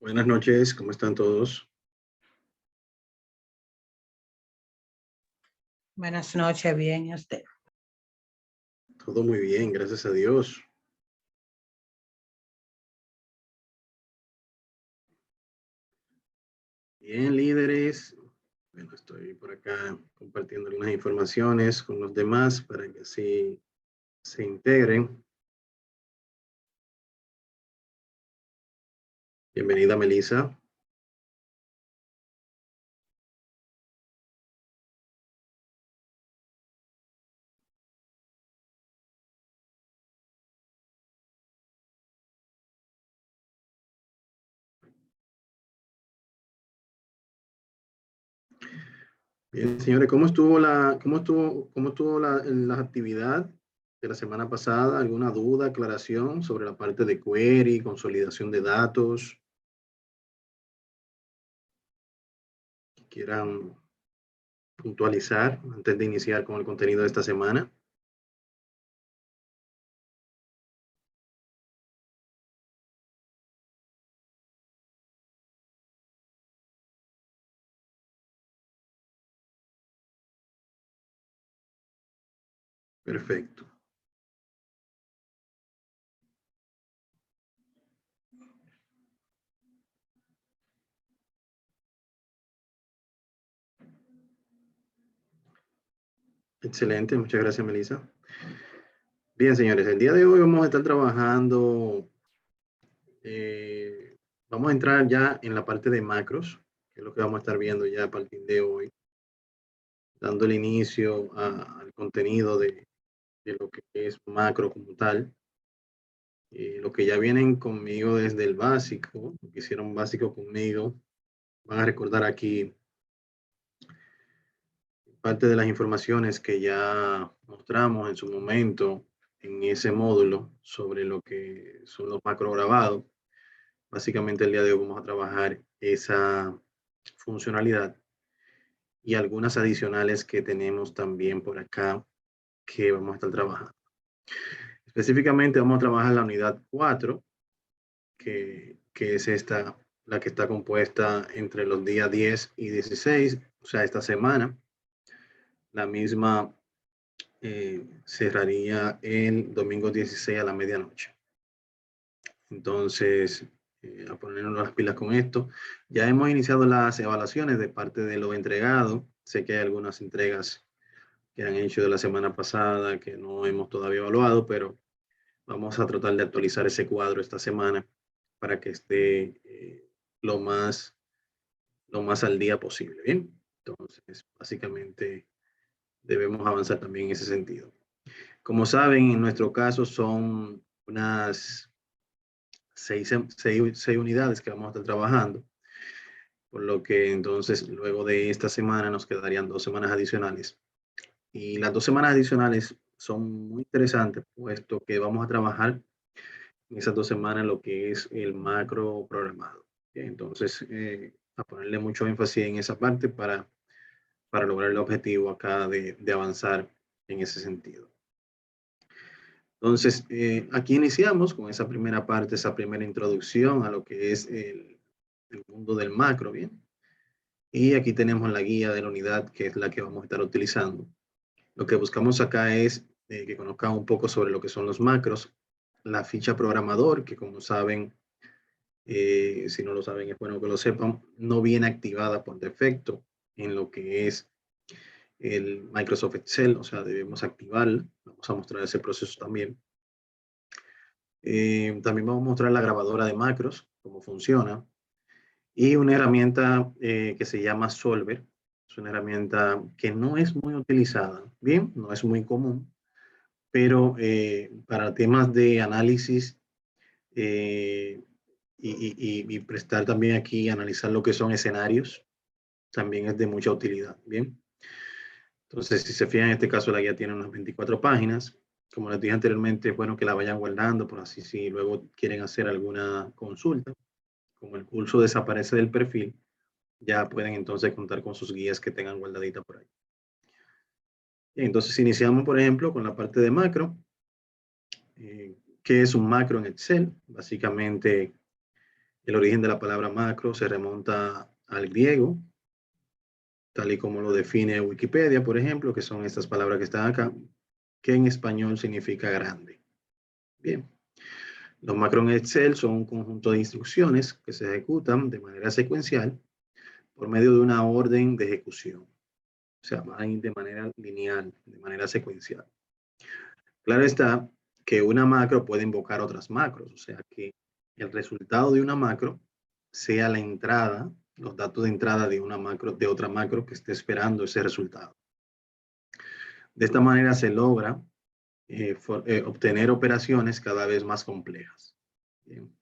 Buenas noches, ¿cómo están todos? Buenas noches, bien, ¿y usted? Todo muy bien, gracias a Dios. Bien, líderes. Bueno, estoy por acá compartiendo algunas informaciones con los demás para que así se integren. Bienvenida, Melissa. Bien, señores, ¿cómo estuvo la actividad de la semana pasada? ¿Alguna duda, aclaración sobre la parte de query, consolidación de datos? Que quieran puntualizar antes de iniciar con el contenido de esta semana. Perfecto. Excelente, muchas gracias, Melissa. Bien, señores, el día de hoy vamos a estar trabajando, eh, vamos a entrar ya en la parte de macros, que es lo que vamos a estar viendo ya a partir de hoy, dando el inicio al contenido de lo que es macro como tal. Lo que ya vienen conmigo desde el básico, lo que hicieron básico conmigo, van a recordar aquí parte de las informaciones que ya mostramos en su momento en ese módulo sobre lo que son los macro grabados. Básicamente el día de hoy vamos a trabajar esa funcionalidad y algunas adicionales que tenemos también por acá que vamos a estar trabajando. Específicamente vamos a trabajar la unidad 4, que es esta, la que está compuesta entre los días 10 y 16, o sea, esta semana. La misma cerraría el domingo 16 a la medianoche. Entonces, a ponernos las pilas con esto. Ya hemos iniciado las evaluaciones de parte de lo entregado. Sé que hay algunas entregas que han hecho de la semana pasada que no hemos todavía evaluado, pero vamos a tratar de actualizar ese cuadro esta semana para que esté lo más, lo más al día posible. Bien, entonces, básicamente debemos avanzar también en ese sentido. Como saben, en nuestro caso son unas seis unidades que vamos a estar trabajando, por lo que entonces luego de esta semana nos quedarían 2 semanas adicionales. Y las 2 semanas adicionales son muy interesantes, puesto que vamos a trabajar en esas 2 semanas lo que es el macro programado. Entonces, a ponerle mucho énfasis en esa parte para lograr el objetivo acá de avanzar en ese sentido. Entonces, aquí iniciamos con esa primera parte, esa primera introducción a lo que es el mundo del macro, ¿bien? Y aquí tenemos la guía de la unidad, que es la que vamos a estar utilizando. Lo que buscamos acá es que conozcan un poco sobre lo que son los macros, la ficha programador, que como saben, si no lo saben es bueno que lo sepan, no viene activada por defecto en lo que es el Microsoft Excel, o sea, debemos activarla. Vamos a mostrar ese proceso también. También vamos a mostrar la grabadora de macros, cómo funciona, y una herramienta que se llama Solver. Es una herramienta que no es muy utilizada, bien, no es muy común, pero para temas de análisis eh, y prestar también aquí, analizar lo que son escenarios, también es de mucha utilidad, bien. Entonces, si se fijan, en este caso la guía tiene unas 24 páginas. Como les dije anteriormente, es bueno que la vayan guardando, por así si luego quieren hacer alguna consulta, como el curso desaparece del perfil, ya pueden entonces contar con sus guías que tengan guardadita por ahí. Y entonces iniciamos, por ejemplo, con la parte de macro. ¿Qué es un macro en Excel? Básicamente El origen de la palabra macro se remonta al griego, tal y como lo define Wikipedia, por ejemplo, que son estas palabras que están acá, que en español significa grande. Bien. Los macros en Excel son un conjunto de instrucciones que se ejecutan de manera secuencial por medio de una orden de ejecución. O sea, van de manera lineal, de manera secuencial. Claro está que una macro puede invocar otras macros, o sea que el resultado de una macro sea la entrada, los datos de entrada de una macro, de otra macro que esté esperando ese resultado. De esta manera se logra obtener operaciones cada vez más complejas. Bien.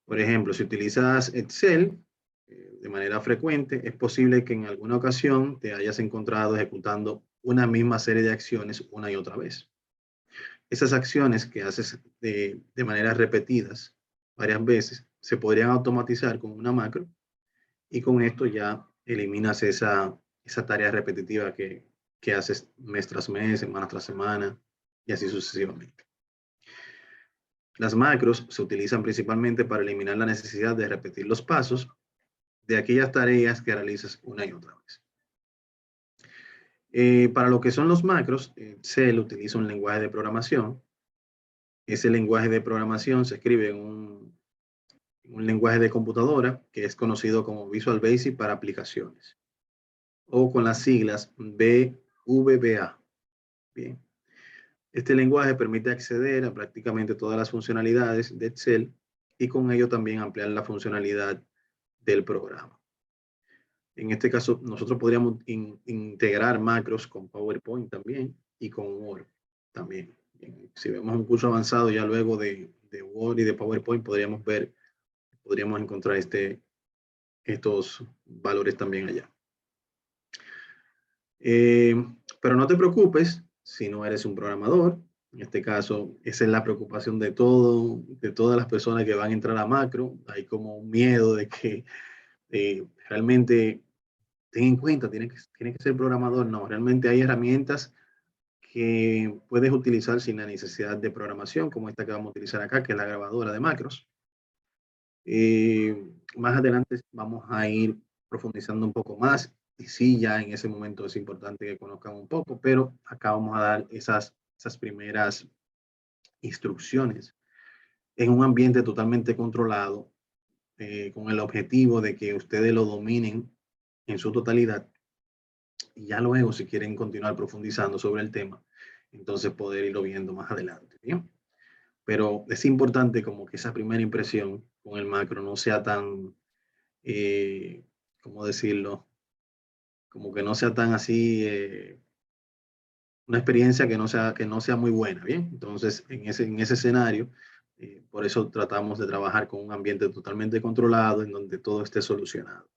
Por ejemplo, si utilizas Excel de manera frecuente, es posible que en alguna ocasión te hayas encontrado ejecutando una misma serie de acciones una y otra vez. Esas acciones que haces de manera repetidas varias veces se podrían automatizar con una macro y con esto ya eliminas esa tarea repetitiva que haces mes tras mes, semana tras semana y así sucesivamente. Las macros se utilizan principalmente para eliminar la necesidad de repetir los pasos de aquellas tareas que realizas una y otra vez. Para lo que son los macros, Excel utiliza un lenguaje de programación. Ese lenguaje de programación se escribe en un lenguaje de computadora que es conocido como Visual Basic para aplicaciones o con las siglas BVBA. Bien. Este lenguaje permite acceder a prácticamente todas las funcionalidades de Excel y con ello también ampliar la funcionalidad del programa. En este caso, nosotros podríamos integrar macros con PowerPoint también y con Word también. Si vemos un curso avanzado ya luego de Word y de PowerPoint, podríamos encontrar estos valores también allá. Pero no te preocupes si no eres un programador. En este caso, esa es la preocupación de todas las personas que van a entrar a macro. Hay como un miedo de que realmente ten en cuenta, tiene que ser programador. No, realmente hay herramientas que puedes utilizar sin la necesidad de programación, como esta que vamos a utilizar acá, que es la grabadora de macros. Más adelante vamos a ir profundizando un poco más y sí, ya en ese momento es importante que conozcan un poco, pero acá vamos a dar esas primeras instrucciones en un ambiente totalmente controlado, con el objetivo de que ustedes lo dominen en su totalidad y ya luego si quieren continuar profundizando sobre el tema, entonces poder irlo viendo más adelante. ¿Bien? Pero es importante como que esa primera impresión con el macro no sea tan, ¿cómo decirlo? Como que no sea tan así, una experiencia que no sea muy buena, ¿bien? Entonces, en ese escenario, por eso tratamos de trabajar con un ambiente totalmente controlado, en donde todo esté solucionado.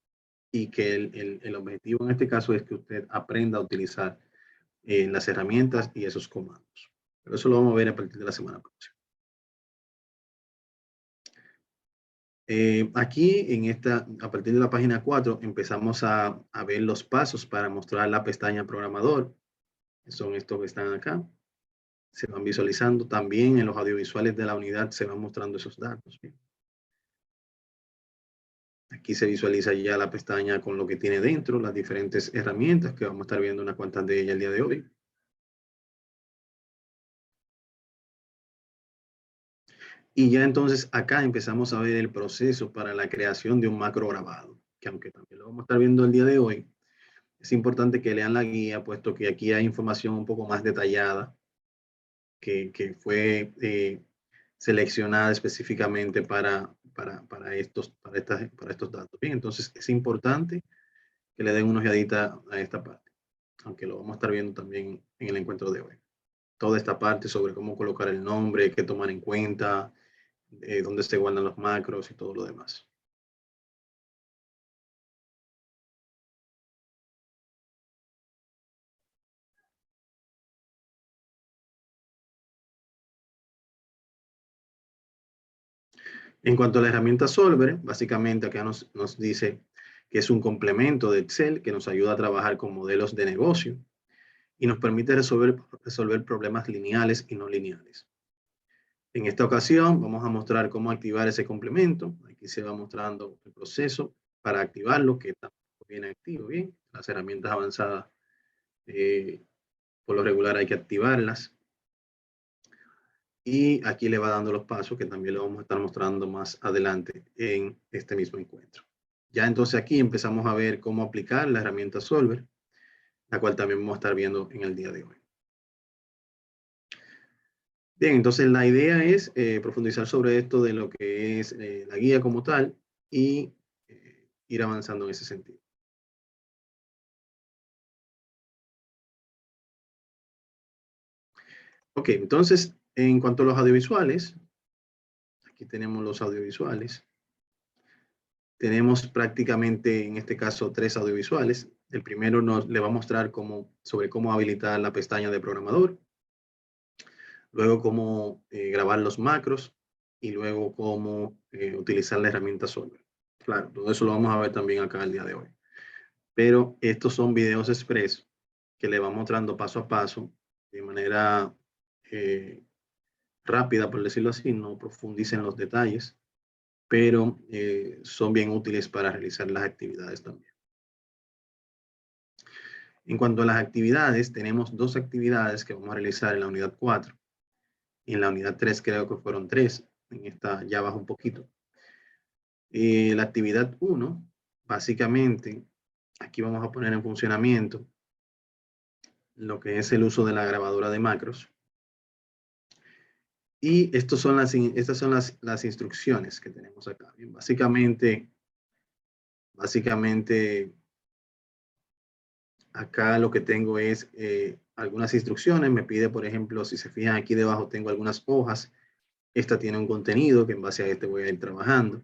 Y que el objetivo en este caso es que usted aprenda a utilizar las herramientas y esos comandos. Pero eso lo vamos a ver a partir de la semana próxima. Aquí a partir de la página 4 empezamos a ver los pasos para mostrar la pestaña programador. Son estos que están acá. Se van visualizando también en los audiovisuales de la unidad, se van mostrando esos datos. Bien. Aquí se visualiza ya la pestaña con lo que tiene dentro, las diferentes herramientas, que vamos a estar viendo unas cuantas de ellas el día de hoy. Y ya entonces acá empezamos a ver el proceso para la creación de un macro grabado, que aunque también lo vamos a estar viendo el día de hoy, es importante que lean la guía, puesto que aquí hay información un poco más detallada que fue seleccionada específicamente para estos datos. Bien, entonces es importante que le den una ojeadita a esta parte, aunque lo vamos a estar viendo también en el encuentro de hoy. Toda esta parte sobre cómo colocar el nombre, qué tomar en cuenta, dónde se guardan los macros y todo lo demás. En cuanto a la herramienta Solver, básicamente acá nos dice que es un complemento de Excel que nos ayuda a trabajar con modelos de negocio y nos permite resolver problemas lineales y no lineales. En esta ocasión vamos a mostrar cómo activar ese complemento. Aquí se va mostrando el proceso para activarlo, que tampoco viene activo. Bien, las herramientas avanzadas por lo regular hay que activarlas. Y aquí le va dando los pasos que también le vamos a estar mostrando más adelante en este mismo encuentro. Ya entonces aquí empezamos a ver cómo aplicar la herramienta Solver, la cual también vamos a estar viendo en el día de hoy. Bien, entonces la idea es profundizar sobre esto de lo que es la guía como tal y ir avanzando en ese sentido. Ok, entonces en cuanto a los audiovisuales, aquí tenemos los audiovisuales. Tenemos prácticamente en este caso 3 audiovisuales. El primero le va a mostrar sobre cómo habilitar la pestaña de programador, luego cómo grabar los macros y luego cómo utilizar la herramienta Solver. Claro, todo eso lo vamos a ver también acá el día de hoy. Pero estos son videos express que le va mostrando paso a paso de manera rápida, por decirlo así, no profundicen los detalles, pero son bien útiles para realizar las actividades también. En cuanto a las actividades, tenemos 2 actividades que vamos a realizar en la unidad 4. En la unidad 3 creo que fueron 3. En esta ya baja un poquito. La actividad 1, básicamente, aquí vamos a poner en funcionamiento lo que es el uso de la grabadora de macros. Y estas son las instrucciones que tenemos acá. Bien, básicamente, acá lo que tengo es algunas instrucciones. Me pide, por ejemplo, si se fijan aquí debajo, tengo algunas hojas. Esta tiene un contenido que en base a este voy a ir trabajando.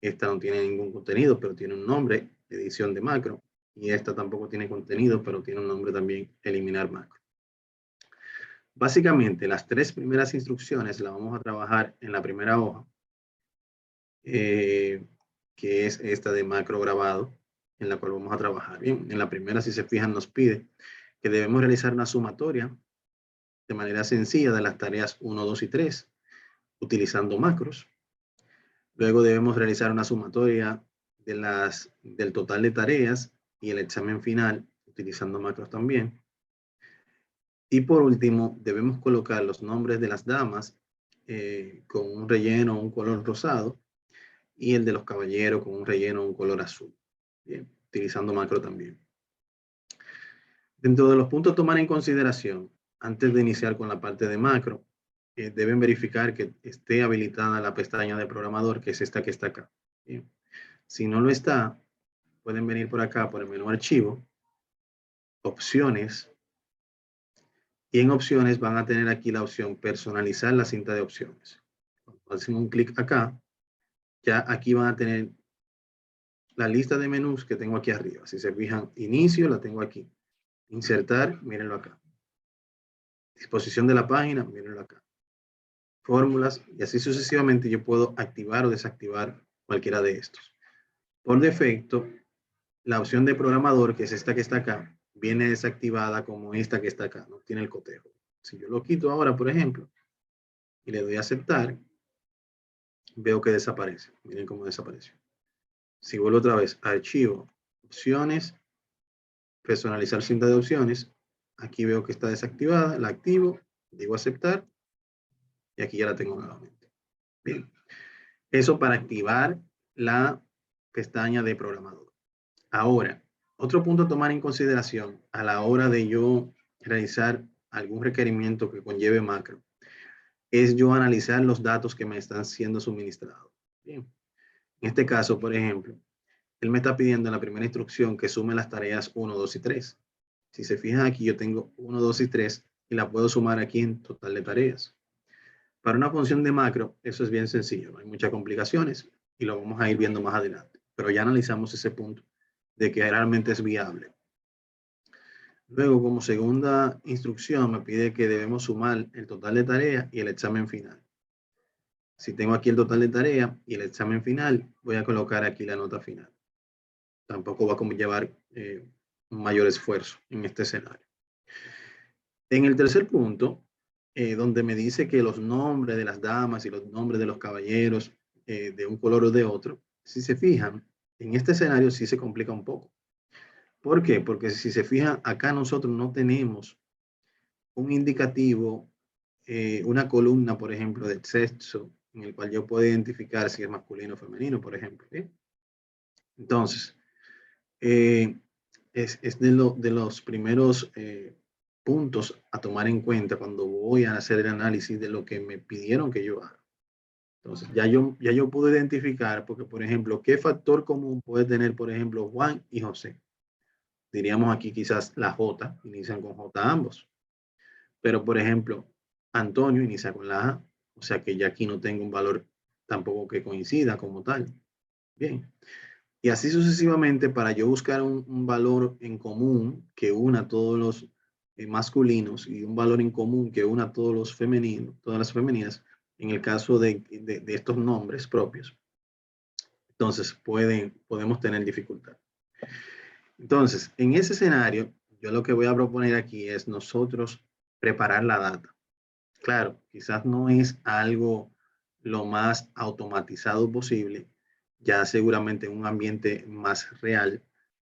Esta no tiene ningún contenido, pero tiene un nombre, edición de macro. Y esta tampoco tiene contenido, pero tiene un nombre también, eliminar macro. Básicamente, las 3 primeras instrucciones las vamos a trabajar en la primera hoja, que es esta de macro grabado, en la cual vamos a trabajar. Bien, en la primera, si se fijan, nos pide que debemos realizar una sumatoria de manera sencilla de las tareas 1, 2 y 3, utilizando macros. Luego debemos realizar una sumatoria del total de tareas y el examen final, utilizando macros también. Y por último, debemos colocar los nombres de las damas con un relleno, un color rosado, y el de los caballeros con un relleno, un color azul. Bien, utilizando macro también. Dentro de los puntos a tomar en consideración, antes de iniciar con la parte de macro, deben verificar que esté habilitada la pestaña de programador, que es esta que está acá. Bien. Si no lo está, pueden venir por acá, por el menú archivo, opciones, y en opciones van a tener aquí la opción personalizar la cinta de opciones. Cuando hacen un clic acá, ya aquí van a tener la lista de menús que tengo aquí arriba. Si se fijan, inicio, la tengo aquí. Insertar, mírenlo acá. Disposición de la página, mírenlo acá. Fórmulas, y así sucesivamente yo puedo activar o desactivar cualquiera de estos. Por defecto, la opción de programador, que es esta que está acá, viene desactivada como esta que está acá, no tiene el cotejo. Si yo lo quito ahora, por ejemplo, y le doy a aceptar, veo que desaparece. Miren cómo desapareció. Si vuelvo otra vez a archivo, opciones, personalizar cinta de opciones, aquí veo que está desactivada, la activo, digo aceptar, y aquí ya la tengo nuevamente. Bien, eso para activar la pestaña de programador. Ahora, otro punto a tomar en consideración a la hora de yo realizar algún requerimiento que conlleve macro es yo analizar los datos que me están siendo suministrados. Bien. En este caso, por ejemplo, él me está pidiendo en la primera instrucción que sume las tareas 1, 2 y 3. Si se fijan aquí, yo tengo 1, 2 y 3 y la puedo sumar aquí en total de tareas. Para una función de macro, eso es bien sencillo, no hay muchas complicaciones y lo vamos a ir viendo más adelante. Pero ya analizamos ese punto de que realmente es viable. Luego, como segunda instrucción, me pide que debemos sumar el total de tareas y el examen final. Si tengo aquí el total de tareas y el examen final, voy a colocar aquí la nota final. Tampoco va a conllevar un mayor esfuerzo en este escenario. En el tercer punto, donde me dice que los nombres de las damas y los nombres de los caballeros de un color o de otro, si se fijan, en este escenario sí se complica un poco. ¿Por qué? Porque si se fijan, acá nosotros no tenemos un indicativo, una columna, por ejemplo, del sexo, en el cual yo puedo identificar si es masculino o femenino, por ejemplo. ¿Sí? Entonces, eh, es de los primeros puntos a tomar en cuenta cuando voy a hacer el análisis de lo que me pidieron que yo haga. Entonces, ya yo pude identificar, porque, por ejemplo, ¿qué factor común puede tener, por ejemplo, Juan y José? Diríamos aquí quizás la J, inician con J ambos. Pero, por ejemplo, Antonio inicia con la A, o sea que ya aquí no tengo un valor tampoco que coincida como tal. Bien. Y así sucesivamente para yo buscar un valor en común que una todos los masculinos y un valor en común que una todos los femeninos, todas las femeninas, en el caso de estos nombres propios. Entonces podemos tener dificultad. Entonces, en ese escenario, yo lo que voy a proponer aquí es nosotros preparar la data. Claro, quizás no es algo lo más automatizado posible, ya seguramente en un ambiente más real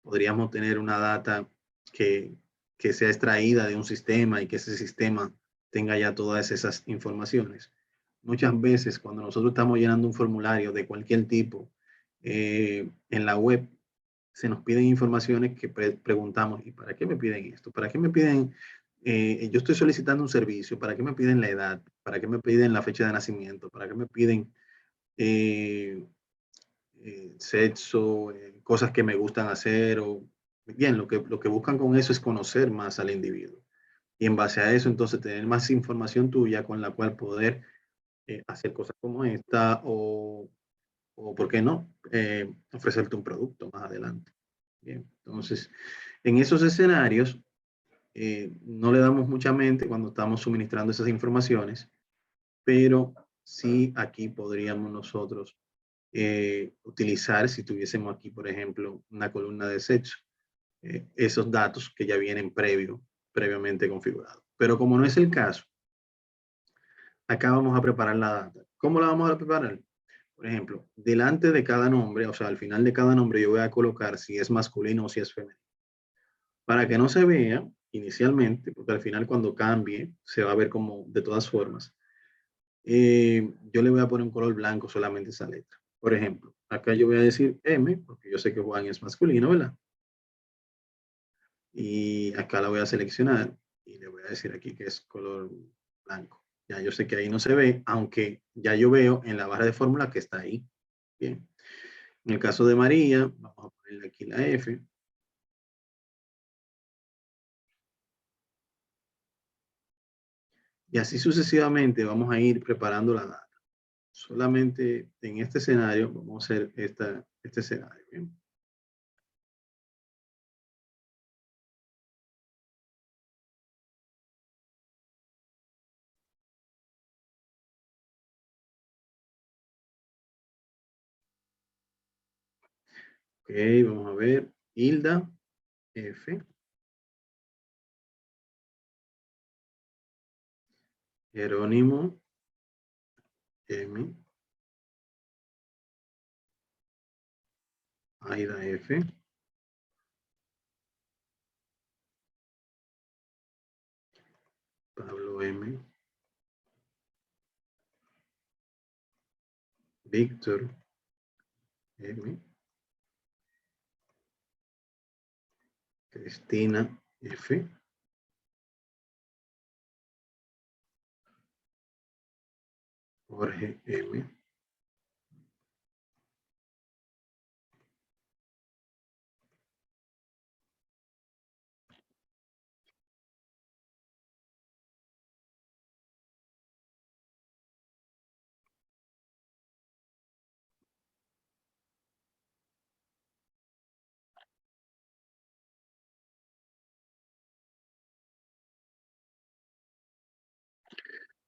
podríamos tener una data que, que sea extraída de un sistema y que ese sistema tenga ya todas esas informaciones. Muchas veces cuando nosotros estamos llenando un formulario de cualquier tipo en la web, se nos piden informaciones que preguntamos, ¿y para qué me piden esto? ¿Para qué me piden? Yo estoy solicitando un servicio, ¿para qué me piden la edad? ¿Para qué me piden la fecha de nacimiento? ¿Para qué me piden eh, sexo, cosas que me gustan hacer? O, bien, lo que buscan con eso es conocer más al individuo. Y en base a eso, entonces, tener más información tuya con la cual poder hacer cosas como esta o ¿por qué no? Ofrecerte un producto más adelante. Bien, entonces, en esos escenarios, no le damos mucha mente cuando estamos suministrando esas informaciones, pero sí aquí podríamos nosotros utilizar, si tuviésemos aquí, por ejemplo, una columna de sexo, esos datos que ya vienen previamente configurados. Pero como no es el caso, acá vamos a preparar la data. ¿Cómo la vamos a preparar? Por ejemplo, delante de cada nombre, o sea, al final de cada nombre, yo voy a colocar si es masculino o si es femenino. Para que no se vea inicialmente, porque al final cuando cambie se va a ver como de todas formas. Yo le voy a poner un color blanco solamente a esa letra. Por ejemplo, acá yo voy a decir M, porque yo sé que Juan es masculino, ¿verdad? Y acá la voy a seleccionar y le voy a decir aquí que es color blanco. Ya yo sé que ahí no se ve, aunque ya yo veo en la barra de fórmula que está ahí. Bien. En el caso de María, vamos a ponerle aquí la F. Y así sucesivamente vamos a ir preparando la data. Solamente en este escenario vamos a hacer este escenario. ¿Bien? Ok, vamos a ver. Hilda, F. Jerónimo, M. Aida, F. Pablo, M. Víctor, M. Cristina, F. Jorge, M.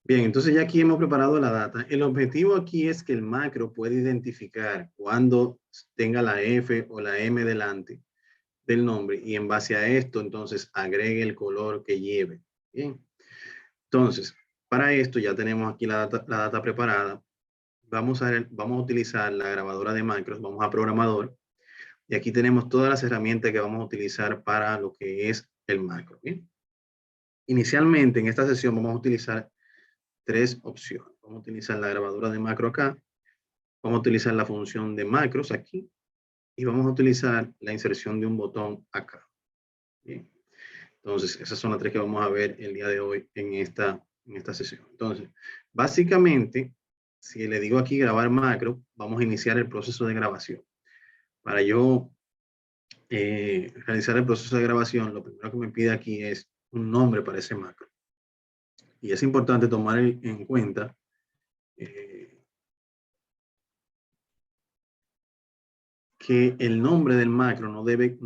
Bien, entonces ya aquí hemos preparado la data. El objetivo aquí es que el macro pueda identificar cuando tenga la F o la M delante del nombre y en base a esto entonces agregue el color que lleve. Bien, entonces Para esto ya tenemos aquí la data preparada. Vamos a utilizar la grabadora de macros, vamos a programador, y aquí tenemos todas las herramientas que vamos a utilizar para lo que es el macro. ¿Bien? Inicialmente en esta sesión vamos a utilizar tres opciones. Vamos a utilizar la grabadora de macro acá, vamos a utilizar la función de macros aquí, y vamos a utilizar la inserción de un botón acá. Bien. Entonces, esas son las tres que vamos a ver el día de hoy en esta sesión. Entonces, básicamente, si le digo aquí grabar macro, vamos a iniciar el proceso de grabación. Para yo realizar el proceso de grabación, lo primero que me pide aquí es un nombre para ese macro. Y es importante tomar en cuenta que el nombre del macro no debe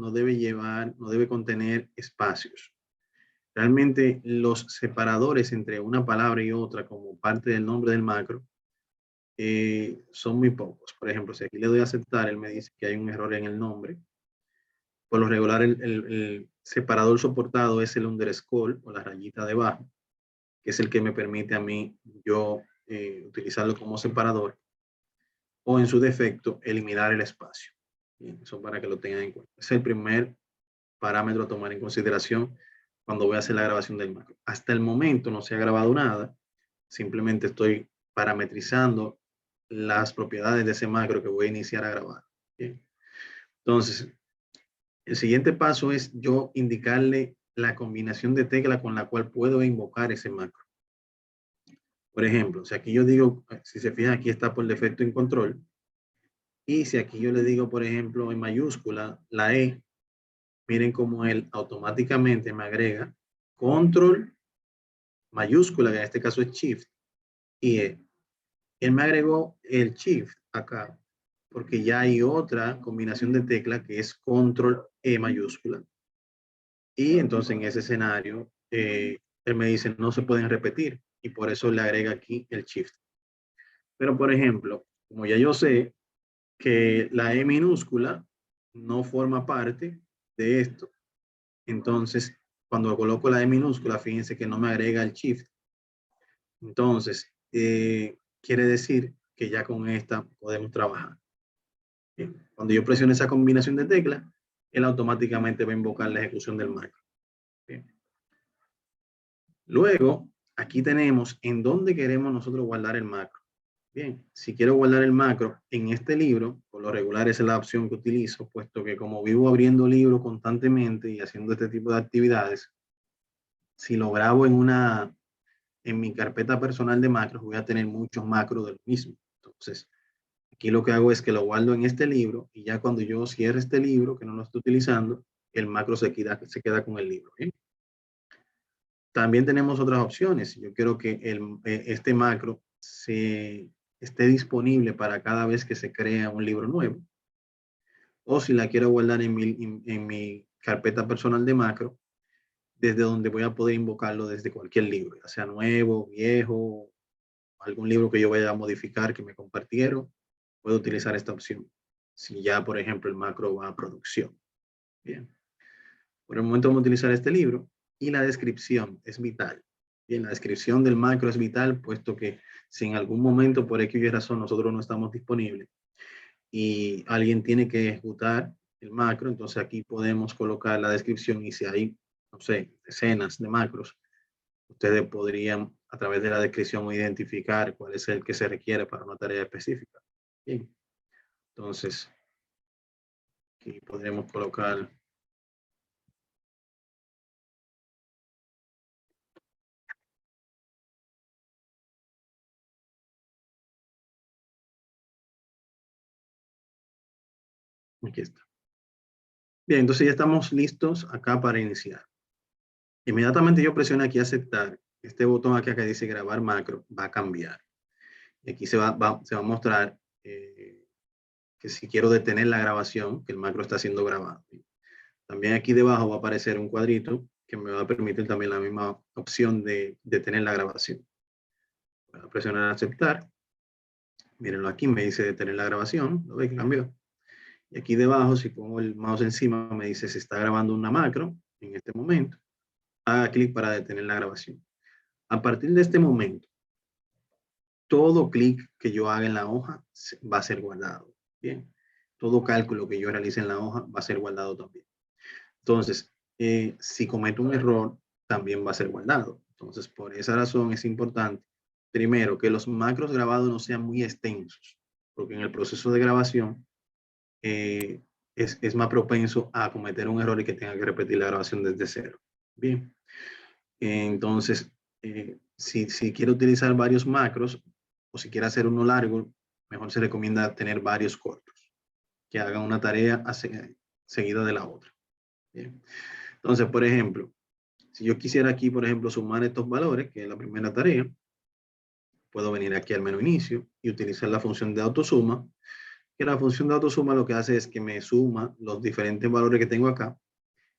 contener espacios. Realmente los separadores entre una palabra y otra como parte del nombre del macro son muy pocos. Por ejemplo, si aquí le doy a aceptar, él me dice que hay un error en el nombre. Por lo regular, el separador soportado es el underscore o la rayita debajo, que es el que me permite a mí yo utilizarlo como separador, o en su defecto, eliminar el espacio. Bien, eso para que lo tengan en cuenta. Es el primer parámetro a tomar en consideración cuando voy a hacer la grabación del macro. Hasta el momento no se ha grabado nada, simplemente estoy parametrizando las propiedades de ese macro que voy a iniciar a grabar. Bien. Entonces, el siguiente paso es yo indicarle la combinación de tecla con la cual puedo invocar ese macro. Por ejemplo, si aquí yo digo, si se fijan, aquí está por defecto en control. Y si aquí yo le digo, por ejemplo, en mayúscula, la E, miren cómo él automáticamente me agrega control mayúscula, que en este caso es shift, y E. Él me agregó el shift acá, porque ya hay otra combinación de tecla que es control E mayúscula. Y entonces en ese escenario, él me dice no se pueden repetir y por eso le agrega aquí el shift. Pero por ejemplo, como ya yo sé que la E minúscula no forma parte de esto, entonces cuando coloco la E minúscula, fíjense que no me agrega el shift. Entonces, quiere decir que ya con esta podemos trabajar. Bien. Cuando yo presione esa combinación de teclas, él automáticamente va a invocar la ejecución del macro. Bien. Luego, aquí tenemos en dónde queremos nosotros guardar el macro. Bien, si quiero guardar el macro en este libro, por lo regular esa es la opción que utilizo, puesto que como vivo abriendo libros constantemente y haciendo este tipo de actividades, si lo grabo en mi carpeta personal de macros, voy a tener muchos macros del mismo. Entonces, aquí lo que hago es que lo guardo en este libro y ya cuando yo cierre este libro, que no lo estoy utilizando, el macro se queda con el libro. ¿Bien? También tenemos otras opciones. Yo quiero que este macro esté disponible para cada vez que se crea un libro nuevo. O si la quiero guardar en mi carpeta personal de macro, desde donde voy a poder invocarlo desde cualquier libro, ya sea nuevo, viejo, algún libro que yo vaya a modificar que me compartieron, puedo utilizar esta opción. Si ya, por ejemplo, el macro va a producción. Bien. Por el momento vamos a utilizar este libro y la descripción es vital. Bien, la descripción del macro es vital, puesto que si en algún momento por X y razón nosotros no estamos disponibles y alguien tiene que ejecutar el macro, entonces aquí podemos colocar la descripción y si hay, no sé, decenas de macros, ustedes podrían a través de la descripción identificar cuál es el que se requiere para una tarea específica. Bien, entonces aquí podremos colocar aquí está. Bien, entonces ya estamos listos acá para iniciar. Inmediatamente yo presiono aquí aceptar, este botón acá que dice grabar macro va a cambiar. Y aquí se va a mostrar que si quiero detener la grabación, que el macro está siendo grabado. También aquí debajo va a aparecer un cuadrito que me va a permitir también la misma opción de detener la grabación. Voy a presionar aceptar. Mírenlo aquí, me dice detener la grabación. ¿Lo ve que cambió? Y aquí debajo, si pongo el mouse encima, me dice si está grabando una macro en este momento. Haga clic para detener la grabación. A partir de este momento, todo clic que yo haga en la hoja va a ser guardado. Bien. Todo cálculo que yo realice en la hoja va a ser guardado también. Entonces, si cometo un error, también va a ser guardado. Entonces, por esa razón es importante, primero, que los macros grabados no sean muy extensos, porque en el proceso de grabación es más propenso a cometer un error y que tenga que repetir la grabación desde cero. Bien, entonces, si quiere utilizar varios macros o si quiere hacer uno largo, mejor se recomienda tener varios cortos, que hagan una tarea seguida de la otra. Bien. Entonces, por ejemplo, si yo quisiera aquí, por ejemplo, sumar estos valores, que es la primera tarea, puedo venir aquí al menú inicio y utilizar la función de autosuma, que la función de autosuma lo que hace es que me suma los diferentes valores que tengo acá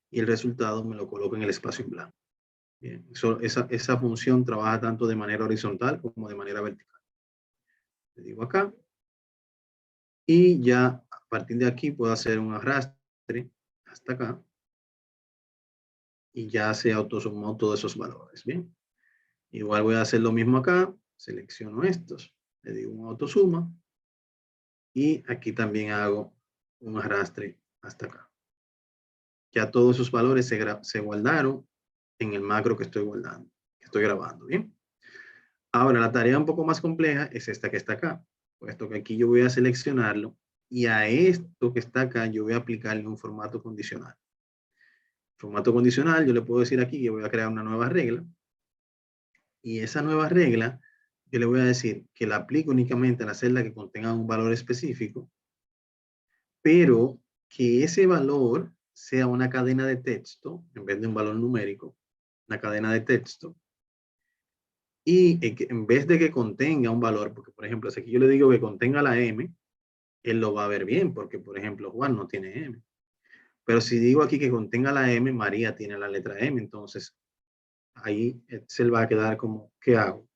y el resultado me lo coloco en el espacio en blanco. Bien, esa función trabaja tanto de manera horizontal como de manera vertical. Le digo acá y ya a partir de aquí puedo hacer un arrastre hasta acá y ya se autosumó todos esos valores. Bien, igual voy a hacer lo mismo acá, selecciono estos, le digo un autosuma y aquí también hago un arrastre hasta acá. Ya todos esos valores se guardaron en el macro que estoy guardando, que estoy grabando. Bien. Ahora, la tarea un poco más compleja es esta que está acá, puesto que aquí yo voy a seleccionarlo y a esto que está acá yo voy a aplicarle un formato condicional. Formato condicional, yo le puedo decir aquí que voy a crear una nueva regla y esa nueva regla yo le voy a decir que la aplico únicamente a la celda que contenga un valor específico, pero que ese valor sea una cadena de texto en vez de un valor numérico, una cadena de texto. Y en vez de que contenga un valor, porque por ejemplo, si aquí yo le digo que contenga la M, él lo va a ver bien, porque por ejemplo, Juan no tiene M. Pero si digo aquí que contenga la M, María tiene la letra M, entonces ahí se va a quedar como, ¿qué hago?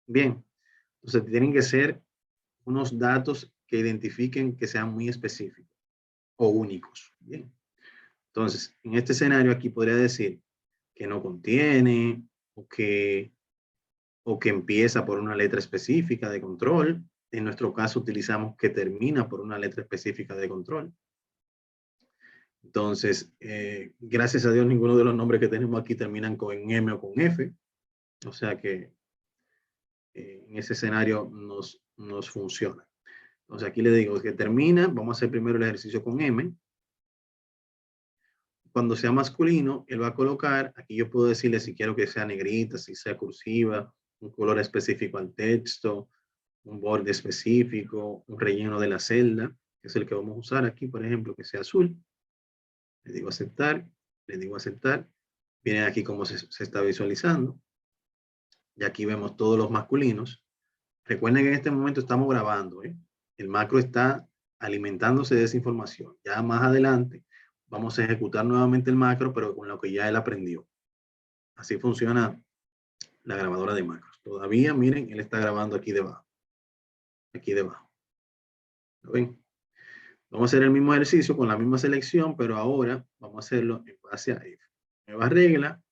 Bien, entonces tienen que ser unos datos que identifiquen que sean muy específicos o únicos. Bien, entonces en este escenario aquí podría decir que no contiene o que empieza por una letra específica de control. En nuestro caso utilizamos que termina por una letra específica de control. Entonces, gracias a Dios, ninguno de los nombres que tenemos aquí terminan con M o con F. O sea que en ese escenario nos funciona. Entonces aquí le digo que termina, vamos a hacer primero el ejercicio con M. Cuando sea masculino, él va a colocar, aquí yo puedo decirle si quiero que sea negrita, si sea cursiva, un color específico al texto, un borde específico, un relleno de la celda, que es el que vamos a usar aquí, por ejemplo, que sea azul. Le digo aceptar, le digo aceptar. Miren aquí cómo se está visualizando. Y aquí vemos todos los masculinos. Recuerden que en este momento estamos grabando, ¿eh? El macro está alimentándose de esa información. Ya más adelante vamos a ejecutar nuevamente el macro, pero con lo que ya él aprendió. Así funciona la grabadora de macros. Todavía, miren, él está grabando aquí debajo. Aquí debajo. ¿Lo ven? Vamos a hacer el mismo ejercicio con la misma selección, pero ahora vamos a hacerlo en base a F. Nueva regla,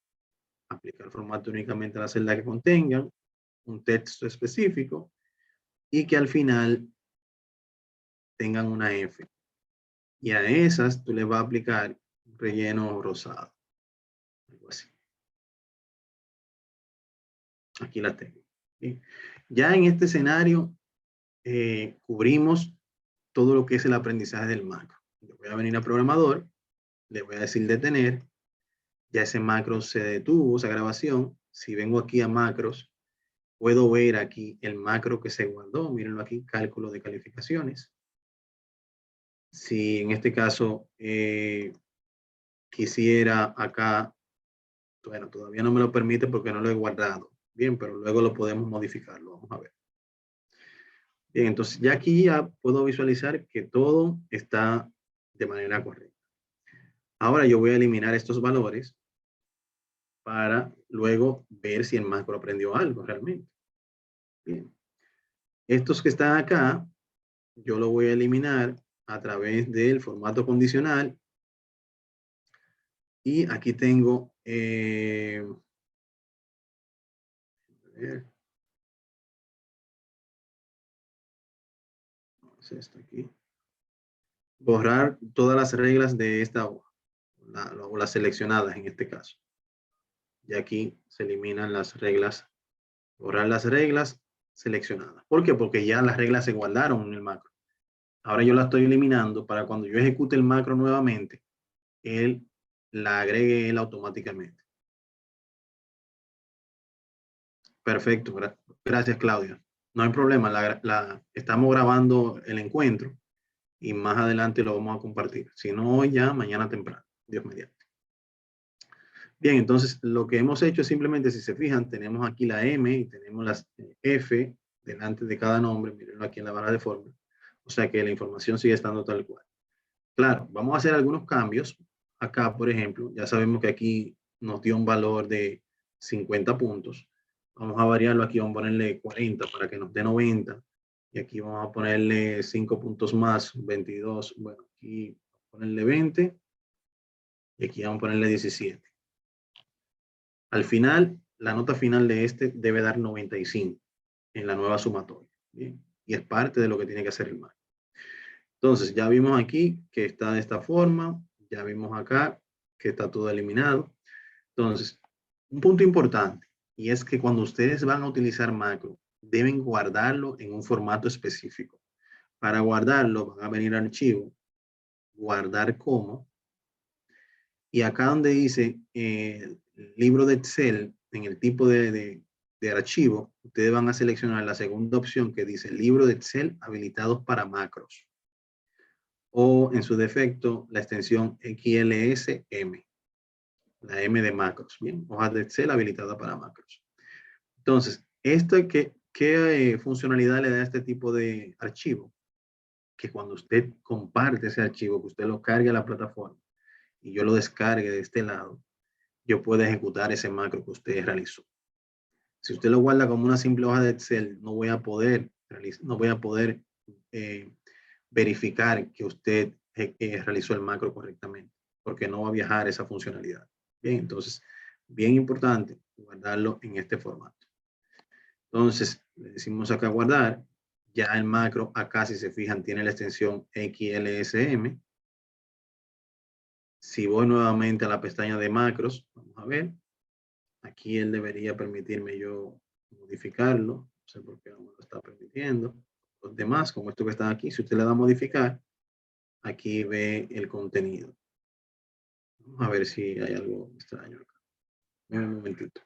aplicar formato únicamente a la celda que contengan un texto específico y que al final tengan una F. Y a esas tú les vas a aplicar un relleno rosado. Algo así. Aquí la tengo. ¿Sí? Ya en este escenario cubrimos todo lo que es el aprendizaje del macro. Yo voy a venir a programador, le voy a decir detener, ya ese macro se detuvo, esa grabación. Si vengo aquí a macros, puedo ver aquí el macro que se guardó, mírenlo aquí, cálculo de calificaciones. Si en este caso quisiera acá, bueno, todavía no me lo permite porque no lo he guardado. Bien, pero luego lo podemos modificarlo, vamos a ver. Bien, entonces ya aquí ya puedo visualizar que todo está de manera correcta. Ahora yo voy a eliminar estos valores para luego ver si el macro aprendió algo realmente. Bien. Estos que están acá, yo lo voy a eliminar a través del formato condicional. Y aquí tengo, ver. Es esto aquí. Borrar todas las reglas de esta hoja, o las seleccionadas en este caso. Y aquí se eliminan las reglas, borrar las reglas seleccionadas. ¿Por qué? Porque ya las reglas se guardaron en el macro. Ahora yo la estoy eliminando para cuando yo ejecute el macro nuevamente, él la agregue él automáticamente. Perfecto, gracias Claudia. No hay problema, estamos grabando el encuentro y más adelante lo vamos a compartir. Si no hoy, ya mañana temprano, Dios mediante. Bien, entonces lo que hemos hecho es simplemente, si se fijan, tenemos aquí la M y tenemos las F delante de cada nombre, mírenlo aquí en la barra de fórmula. O sea que la información sigue estando tal cual. Claro, vamos a hacer algunos cambios. Acá, por ejemplo, ya sabemos que aquí nos dio un valor de 50 puntos. Vamos a variarlo aquí, vamos a ponerle 40 para que nos dé 90. Y aquí vamos a ponerle 5 puntos más, 22. Bueno, aquí vamos a ponerle 20. Y aquí vamos a ponerle 17. Al final, la nota final de este debe dar 95 en la nueva sumatoria. Bien. Y es parte de lo que tiene que hacer el MAC. Entonces, ya vimos aquí que está de esta forma. Ya vimos acá que está todo eliminado. Entonces, un punto importante, y es que cuando ustedes van a utilizar macro, deben guardarlo en un formato específico. Para guardarlo, van a venir al archivo, guardar como, y acá donde dice libro de Excel, en el tipo de archivo, ustedes van a seleccionar la segunda opción que dice libro de Excel habilitados para macros. O en su defecto, la extensión XLSM, la M de macros. Bien, hojas de Excel habilitada para macros. Entonces, ¿qué funcionalidad le da a este tipo de archivo? Que cuando usted comparte ese archivo, que usted lo cargue a la plataforma y yo lo descargue de este lado, yo puedo ejecutar ese macro que usted realizó. Si usted lo guarda como una simple hoja de Excel, no voy a poder eh, verificar que usted realizó el macro correctamente, porque no va a viajar esa funcionalidad. Bien, entonces, bien importante guardarlo en este formato. Entonces, le decimos acá guardar. Ya el macro, acá si se fijan, tiene la extensión XLSM. Si voy nuevamente a la pestaña de macros, vamos a ver. Aquí él debería permitirme yo modificarlo. No sé por qué no me lo está permitiendo. Los demás, como esto que están aquí, si usted le da a modificar, aquí ve el contenido. Vamos a ver si hay algo extraño acá. Un momentito.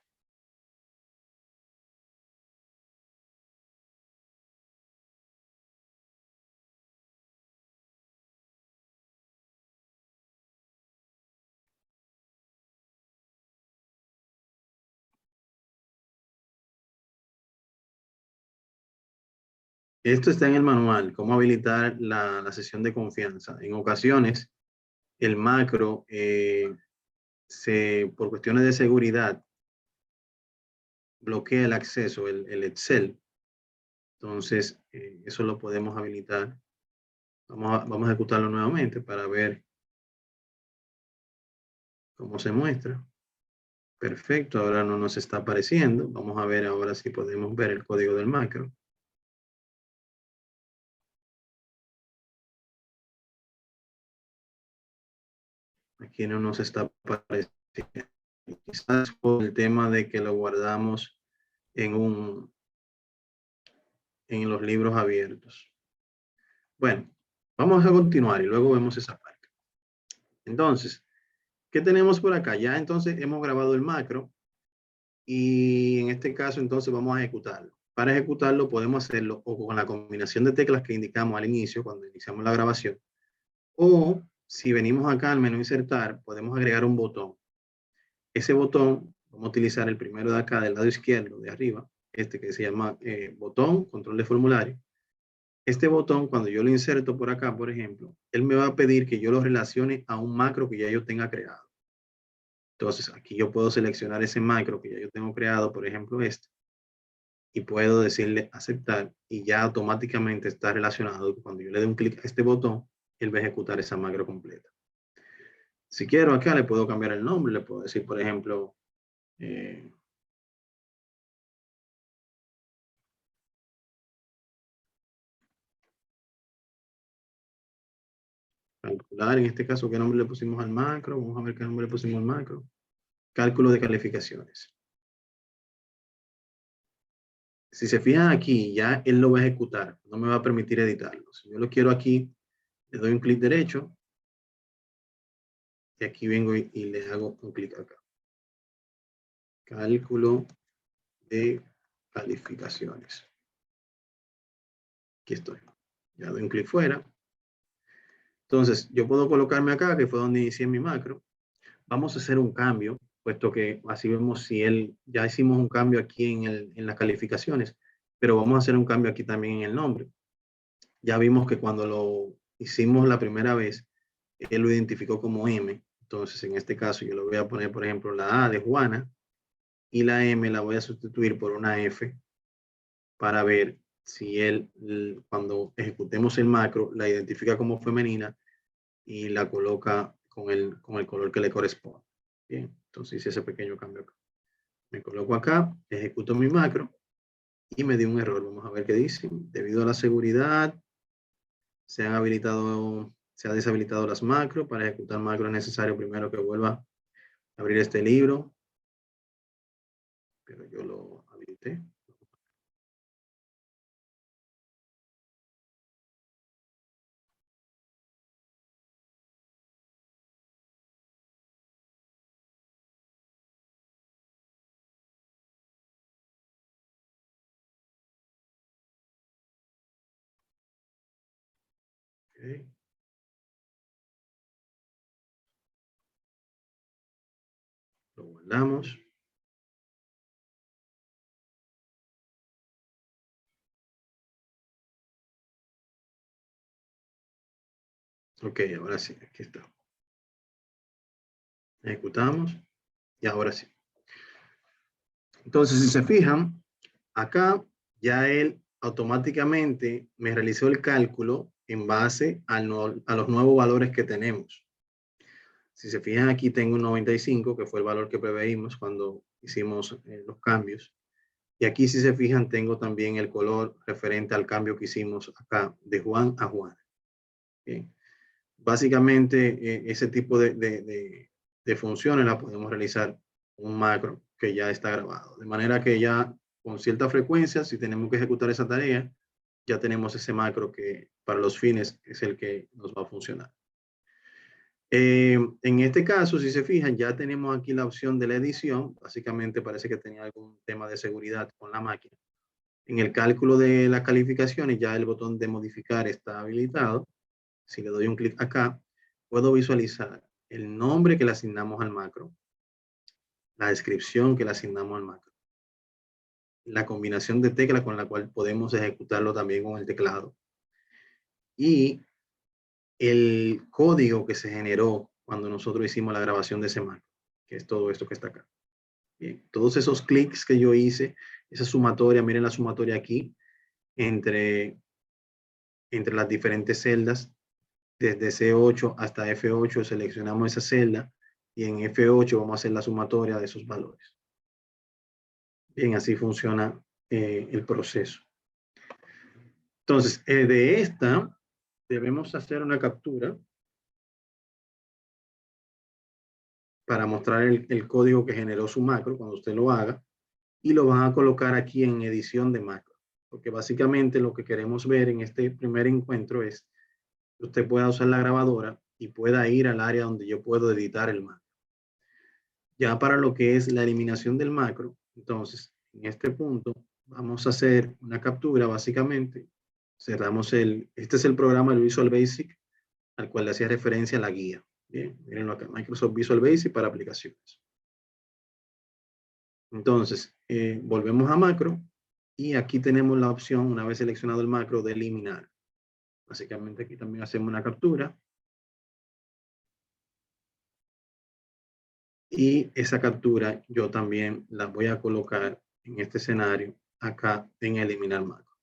Esto está en el manual, cómo habilitar la sesión de confianza. En ocasiones, el macro, por cuestiones de seguridad, bloquea el acceso, el Excel. Entonces, eso lo podemos habilitar. Vamos a ejecutarlo nuevamente para ver cómo se muestra. Perfecto, ahora no nos está apareciendo. Vamos a ver ahora si podemos ver el código del macro. Aquí no nos está apareciendo. Quizás por el tema de que lo guardamos en los libros abiertos. Bueno, vamos a continuar y luego vemos esa parte. Entonces, ¿qué tenemos por acá? Ya entonces hemos grabado el macro y en este caso entonces vamos a ejecutarlo. Para ejecutarlo podemos hacerlo o con la combinación de teclas que indicamos al inicio cuando iniciamos la grabación, o si venimos acá al menú insertar, podemos agregar un botón. Ese botón, vamos a utilizar el primero de acá del lado izquierdo de arriba, este que se llama botón control de formulario. Este botón, cuando yo lo inserto por acá, por ejemplo, él me va a pedir que yo lo relacione a un macro que ya yo tenga creado. Entonces, aquí yo puedo seleccionar ese macro que ya yo tengo creado, por ejemplo, este, y puedo decirle aceptar y ya automáticamente está relacionado. Cuando yo le dé un clic a este botón, él va a ejecutar esa macro completa. Si quiero acá le puedo cambiar el nombre, le puedo decir, por ejemplo, calcular, en este caso, ¿qué nombre le pusimos al macro? Vamos a ver qué nombre le pusimos al macro. Cálculo de calificaciones. Si se fijan aquí, ya él lo va a ejecutar. No me va a permitir editarlo. Si yo lo quiero aquí, le doy un clic derecho. Y aquí vengo y le hago un clic acá. Cálculo de calificaciones. Aquí estoy. Ya doy un clic fuera. Entonces, yo puedo colocarme acá, que fue donde inicié mi macro. Vamos a hacer un cambio, puesto que así vemos si ya hicimos un cambio aquí en las calificaciones, pero vamos a hacer un cambio aquí también en el nombre. Ya vimos que cuando lo hicimos la primera vez, él lo identificó como M. Entonces, en este caso, yo le voy a poner, por ejemplo, la A de Juana y la M la voy a sustituir por una F para ver si él, cuando ejecutemos el macro, la identifica como femenina y la coloca con el color que le corresponde. Bien, entonces hice ese pequeño cambio acá. Me coloco acá, ejecuto mi macro y me dio un error. Vamos a ver qué dice. Debido a la seguridad, se han deshabilitado las macros. Para ejecutar macro es necesario primero que vuelva a abrir este libro. Pero yo lo habilité. Okay. Lo guardamos. Ok, ahora sí, aquí está. Ejecutamos y ahora sí. Entonces, si se fijan, acá ya él automáticamente me realizó el cálculo en base a los nuevos valores que tenemos. Si se fijan, aquí tengo un 95, que fue el valor que preveímos cuando hicimos los cambios. Y aquí, si se fijan, tengo también el color referente al cambio que hicimos acá, de Juan a Juan. Bien. Básicamente, ese tipo de funciones la podemos realizar un macro que ya está grabado. De manera que ya con cierta frecuencia, si tenemos que ejecutar esa tarea, ya tenemos ese macro que para los fines es el que nos va a funcionar. En este caso, si se fijan, ya tenemos aquí la opción de la edición. Básicamente parece que tenía algún tema de seguridad con la máquina. En el cálculo de las calificaciones, ya el botón de modificar está habilitado. Si le doy un clic acá, puedo visualizar el nombre que le asignamos al macro, la descripción que le asignamos al macro, la combinación de teclas con la cual podemos ejecutarlo también con el teclado y el código que se generó cuando nosotros hicimos la grabación de ese macro, que es todo esto que está acá. Bien, todos esos clics que yo hice, esa sumatoria, miren la sumatoria aquí, entre las diferentes celdas, desde C8 hasta F8 seleccionamos esa celda y en F8 vamos a hacer la sumatoria de esos valores. Bien, así funciona el proceso. Entonces, de esta debemos hacer una captura para mostrar el código que generó su macro cuando usted lo haga y lo van a colocar aquí en edición de macro. Porque básicamente lo que queremos ver en este primer encuentro es que usted pueda usar la grabadora y pueda ir al área donde yo puedo editar el macro. Ya para lo que es la eliminación del macro, entonces, en este punto, vamos a hacer una captura, básicamente. Cerramos este es el programa, el Visual Basic, al cual le hacía referencia a la guía. Bien, mirenlo acá, Microsoft Visual Basic para aplicaciones. Entonces, volvemos a macro y aquí tenemos la opción, una vez seleccionado el macro, de eliminar. Básicamente aquí también hacemos una captura. Y esa captura yo también la voy a colocar en este escenario acá en eliminar macro.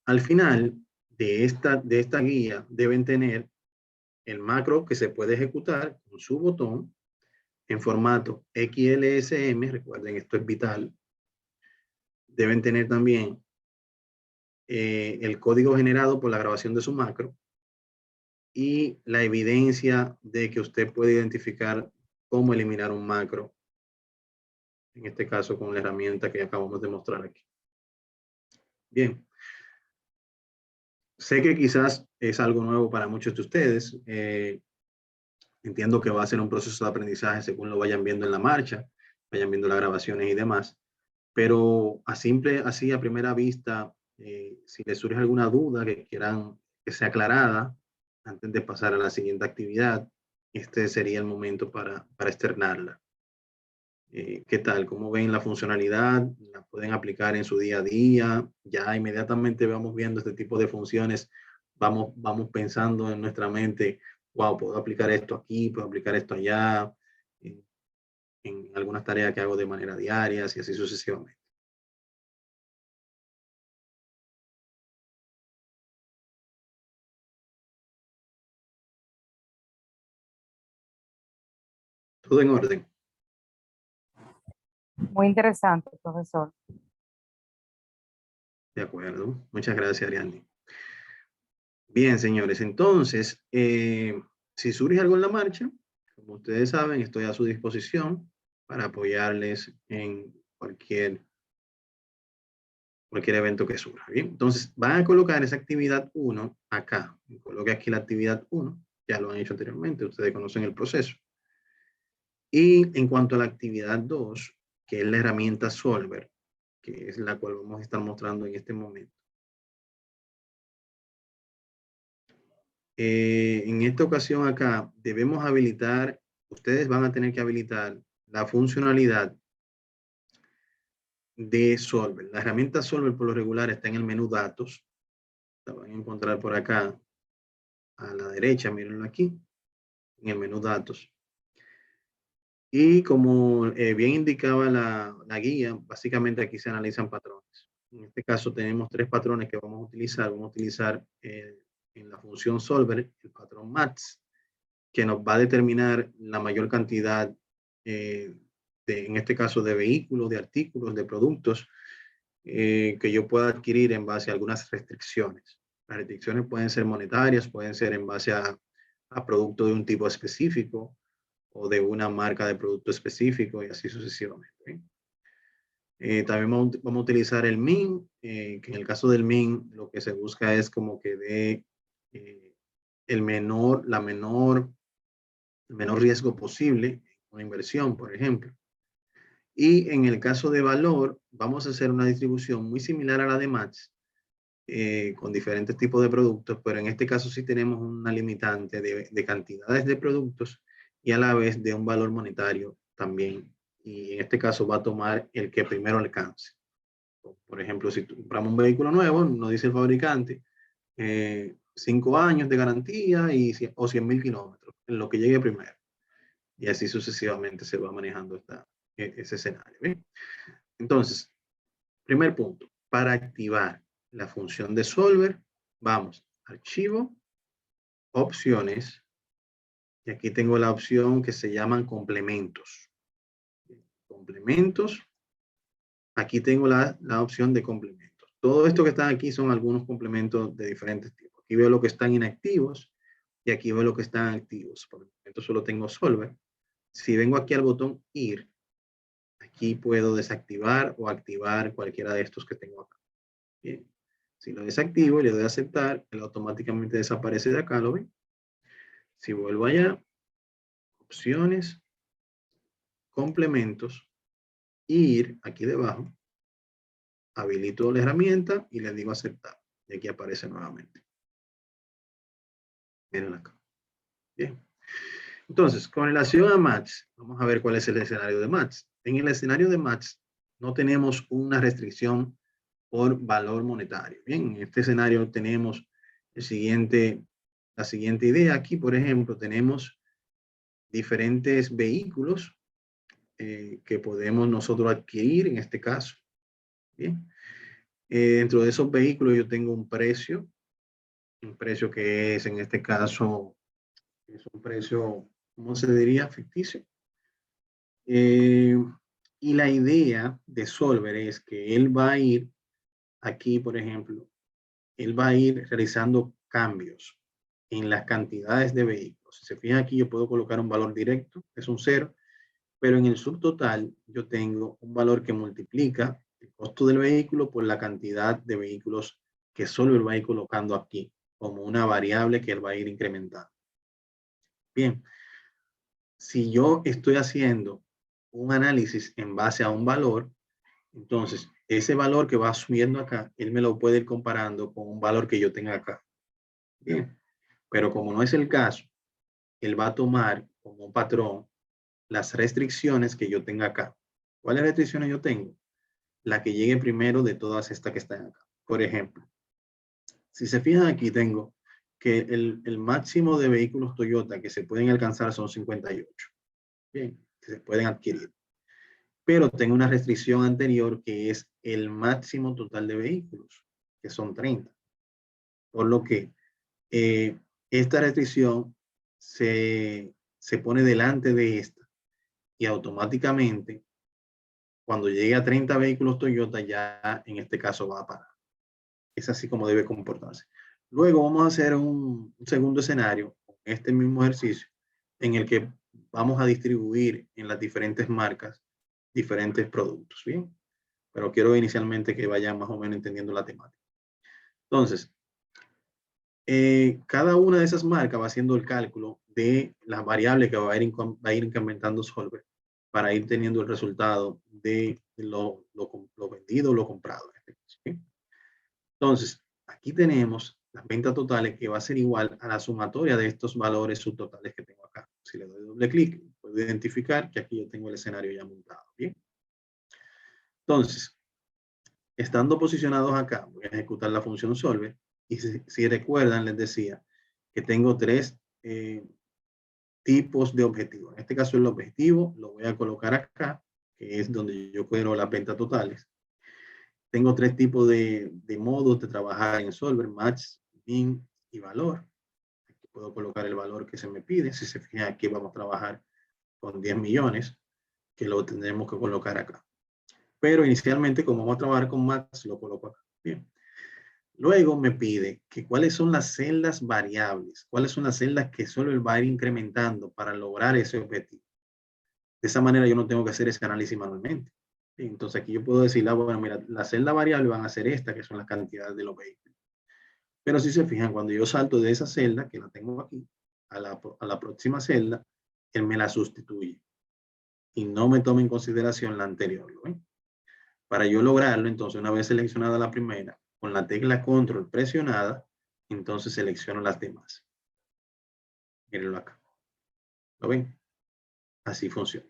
Al final de esta guía deben tener el macro que se puede ejecutar con su botón en formato XLSM. Recuerden, esto es vital. Deben tener también el código generado por la grabación de su macro y la evidencia de que usted puede identificar cómo eliminar un macro, en este caso con la herramienta que acabamos de mostrar aquí. Bien, sé que quizás es algo nuevo para muchos de ustedes. Entiendo que va a ser un proceso de aprendizaje según lo vayan viendo en la marcha, vayan viendo las grabaciones y demás. Pero así a primera vista, si les surge alguna duda que quieran que sea aclarada antes de pasar a la siguiente actividad, este sería el momento para externarla. ¿Qué tal? ¿Cómo ven la funcionalidad? ¿La pueden aplicar en su día a día? Ya inmediatamente vamos viendo este tipo de funciones, vamos pensando en nuestra mente, wow, puedo aplicar esto aquí, puedo aplicar esto allá, en algunas tareas que hago de manera diaria y así sucesivamente. Todo en orden. Muy interesante, profesor. De acuerdo. Muchas gracias, Ariadne. Bien, señores, entonces, si surge algo en la marcha, como ustedes saben, estoy a su disposición para apoyarles en cualquier evento que surja. Bien, entonces van a colocar esa actividad 1 acá. Coloque aquí la actividad 1, ya lo han hecho anteriormente, ustedes conocen el proceso. Y en cuanto a la actividad 2, que es la herramienta Solver, que es la cual vamos a estar mostrando en este momento. En esta ocasión acá debemos habilitar, ustedes van a tener que habilitar la funcionalidad de Solver. La herramienta Solver por lo regular está en el menú Datos. La van a encontrar por acá a la derecha, mírenlo aquí, en el menú Datos. Y como bien indicaba la guía, básicamente aquí se analizan patrones. En este caso tenemos 3 patrones que vamos a utilizar. Vamos a utilizar en la función Solver el patrón Max, que nos va a determinar la mayor cantidad, en este caso, de vehículos, de artículos, de productos que yo pueda adquirir en base a algunas restricciones. Las restricciones pueden ser monetarias, pueden ser en base a producto de un tipo específico o de una marca de producto específico y así sucesivamente. También vamos a utilizar el min, que en el caso del min lo que se busca es como que dé el menor riesgo posible, una inversión, por ejemplo. Y en el caso de valor, vamos a hacer una distribución muy similar a la de Max, con diferentes tipos de productos, pero en este caso sí tenemos una limitante de cantidades de productos y a la vez de un valor monetario también. Y en este caso va a tomar el que primero alcance. Por ejemplo, si compramos un vehículo nuevo, nos dice el fabricante, 5 años de garantía o 100.000 kilómetros, en lo que llegue primero. Y así sucesivamente se va manejando ese escenario. ¿Bien? Entonces, primer punto, para activar la función de Solver, vamos, archivo, opciones, y aquí tengo la opción que se llaman complementos. Complementos, aquí tengo la opción de complementos. Todo esto que están aquí son algunos complementos de diferentes tipos. Aquí veo lo que están inactivos y aquí veo lo que están activos. Por el momento solo tengo Solver. Si vengo aquí al botón ir, aquí puedo desactivar o activar cualquiera de estos que tengo acá. Bien. Si lo desactivo y le doy a aceptar, él automáticamente desaparece de acá, ¿lo ven? Si vuelvo allá, opciones, complementos, ir aquí debajo, habilito la herramienta y le digo aceptar. Y aquí aparece nuevamente. Miren acá. Bien. Entonces, con relación a Max, vamos a ver cuál es el escenario de Max. En el escenario de Max no tenemos una restricción por valor monetario. Bien, en este escenario tenemos la siguiente idea. Aquí, por ejemplo, tenemos diferentes vehículos que podemos nosotros adquirir en este caso. Bien. Dentro de esos vehículos yo tengo un precio que es en este caso, es un precio, ¿cómo se diría? Ficticio. Y la idea de Solver es que él va a ir aquí, por ejemplo, él va a ir realizando cambios en las cantidades de vehículos. Si se fijan aquí, yo puedo colocar un valor directo, es un 0, pero en el subtotal yo tengo un valor que multiplica el costo del vehículo por la cantidad de vehículos que Solver va a ir colocando aquí, como una variable que él va a ir incrementando. Bien, si yo estoy haciendo un análisis en base a un valor, entonces ese valor que va subiendo acá, él me lo puede ir comparando con un valor que yo tenga acá. Bien, pero como no es el caso, él va a tomar como un patrón las restricciones que yo tenga acá. ¿Cuáles restricciones yo tengo? La que llegue primero de todas estas que están acá. Por ejemplo, si se fijan aquí, tengo que el máximo de vehículos Toyota que se pueden alcanzar son 58. Bien, que se pueden adquirir. Pero tengo una restricción anterior que es el máximo total de vehículos, que son 30. Por lo que esta restricción se pone delante de esta y automáticamente cuando llegue a 30 vehículos Toyota ya en este caso va a parar. Es así como debe comportarse. Luego vamos a hacer un segundo escenario, este mismo ejercicio, en el que vamos a distribuir en las diferentes marcas diferentes productos, ¿bien? Pero quiero inicialmente que vayan más o menos entendiendo la temática. Entonces, cada una de esas marcas va haciendo el cálculo de las variables que va a ir incrementando Solver para ir teniendo el resultado de lo vendido o lo comprado. ¿Sí? Entonces, aquí tenemos las ventas totales que va a ser igual a la sumatoria de estos valores subtotales que tengo acá. Si le doy doble clic, puedo identificar que aquí yo tengo el escenario ya montado. ¿Bien? Entonces, estando posicionados acá, voy a ejecutar la función solver. Y si recuerdan, les decía que tengo tres tipos de objetivos. En este caso, el objetivo lo voy a colocar acá, que es donde yo quiero las ventas totales. Tengo tres tipos de modos de trabajar en Solver: match, min y valor. Aquí puedo colocar el valor que se me pide. Si se fijan, aquí vamos a trabajar con 10 millones, que lo tendremos que colocar acá. Pero inicialmente, como vamos a trabajar con match, lo coloco acá. Bien. Luego me pide que cuáles son las celdas variables, cuáles son las celdas que Solver va a ir incrementando para lograr ese objetivo. De esa manera yo no tengo que hacer ese análisis manualmente. Entonces aquí yo puedo decir, bueno, mira, la celda variable van a ser esta, que son las cantidades de los vehículos. Pero si se fijan, cuando yo salto de esa celda, que la tengo aquí, a la próxima celda, él me la sustituye. Y no me toma en consideración la anterior. ¿Lo ven? Para yo lograrlo, entonces, una vez seleccionada la primera, con la tecla control presionada, entonces selecciono las demás. Mírenlo acá. ¿Lo ven? Así funciona.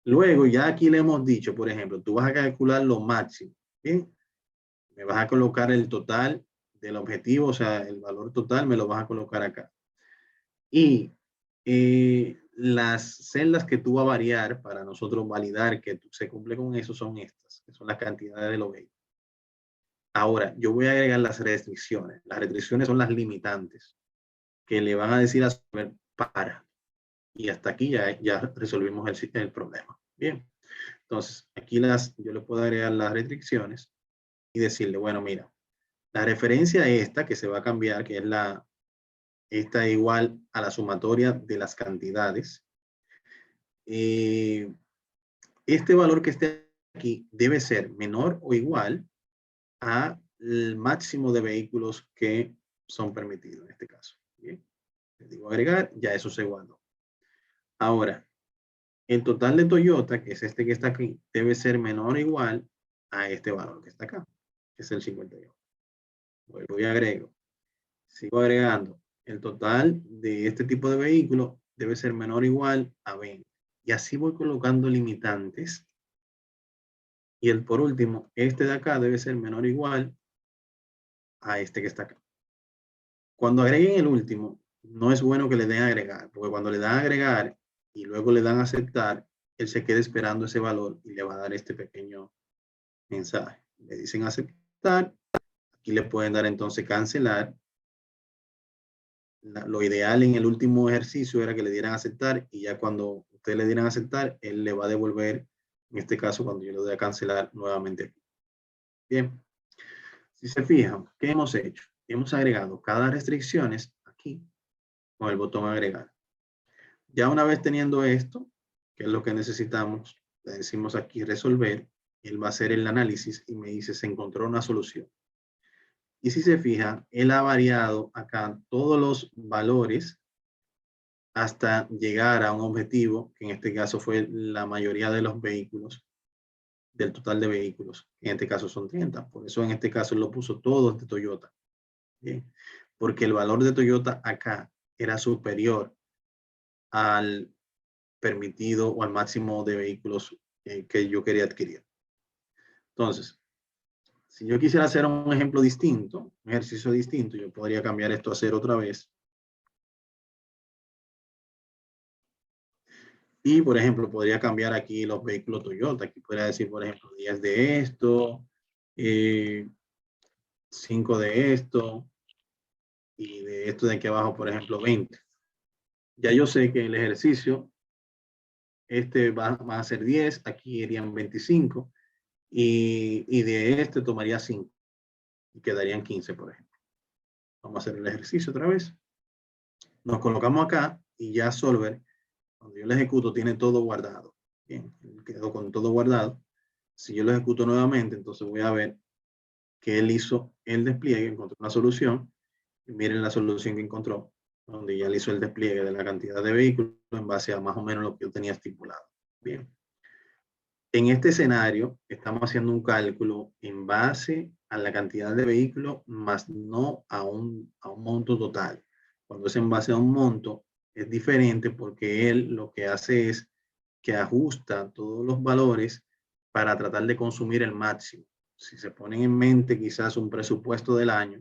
Luego, ya aquí le hemos dicho, por ejemplo, tú vas a calcular lo máximo. ¿Bien? Me vas a colocar el total del objetivo, o sea, el valor total me lo vas a colocar acá. Y las celdas que tú vas a variar para nosotros validar que se cumple con eso son estas, que son las cantidades de los vehículos. Ahora, yo voy a agregar las restricciones. Las restricciones son las limitantes que le van a decir a Solver para. Y hasta aquí ya resolvimos el problema. Bien. Entonces, aquí yo le puedo agregar las restricciones y decirle, bueno, mira, la referencia esta que se va a cambiar, que es esta igual a la sumatoria de las cantidades. Este valor que esté aquí debe ser menor o igual al máximo de vehículos que son permitidos en este caso. Bien. Le digo agregar, ya eso se guardó. Ahora, el total de Toyota, que es este que está aquí, debe ser menor o igual a este valor que está acá, que es el 51. Vuelvo y agrego. Sigo agregando. El total de este tipo de vehículo debe ser menor o igual a 20. Y así voy colocando limitantes. Y por último, este de acá debe ser menor o igual a este que está acá. Cuando agreguen el último, no es bueno que le den a agregar, porque cuando le dan a agregar y luego le dan a aceptar, él se queda esperando ese valor y le va a dar este pequeño mensaje. Le dicen aceptar. Aquí le pueden dar entonces cancelar. Lo ideal en el último ejercicio era que le dieran a aceptar y ya cuando ustedes le dieran a aceptar, él le va a devolver, en este caso, cuando yo le doy a cancelar nuevamente. Bien. Si se fijan, ¿qué hemos hecho? hemos agregado cada restricciones aquí con el botón agregar. Ya una vez teniendo esto, que es lo que necesitamos, le decimos aquí resolver, él va a hacer el análisis y me dice se encontró una solución. Y si se fijan, él ha variado acá todos los valores hasta llegar a un objetivo, que en este caso fue la mayoría de los vehículos, del total de vehículos. En este caso son 30. Por eso en este caso lo puso todo de Toyota. Bien. Porque el valor de Toyota acá era superior al permitido o al máximo de vehículos que yo quería adquirir. Entonces, si yo quisiera hacer un ejemplo distinto, un ejercicio distinto, yo podría cambiar esto a 0 otra vez. Y, por ejemplo, podría cambiar aquí los vehículos Toyota. Aquí podría decir, por ejemplo, 10 de esto, 5 de esto, y de esto de aquí abajo, por ejemplo, 20. Ya yo sé que el ejercicio, este va a ser 10, aquí irían 25, y de este tomaría 5, y quedarían 15, por ejemplo. Vamos a hacer el ejercicio otra vez. Nos colocamos acá, y ya Solver, cuando yo lo ejecuto, tiene todo guardado. Bien, quedó con todo guardado. Si yo lo ejecuto nuevamente, entonces voy a ver que él hizo el despliegue, encontró una solución, y miren la solución que encontró, donde ya le hizo el despliegue de la cantidad de vehículos en base a más o menos lo que yo tenía estipulado. Bien. En este escenario, estamos haciendo un cálculo en base a la cantidad de vehículos, más no a un monto total. Cuando es en base a un monto, es diferente porque él lo que hace es que ajusta todos los valores para tratar de consumir el máximo. Si se ponen en mente quizás un presupuesto del año,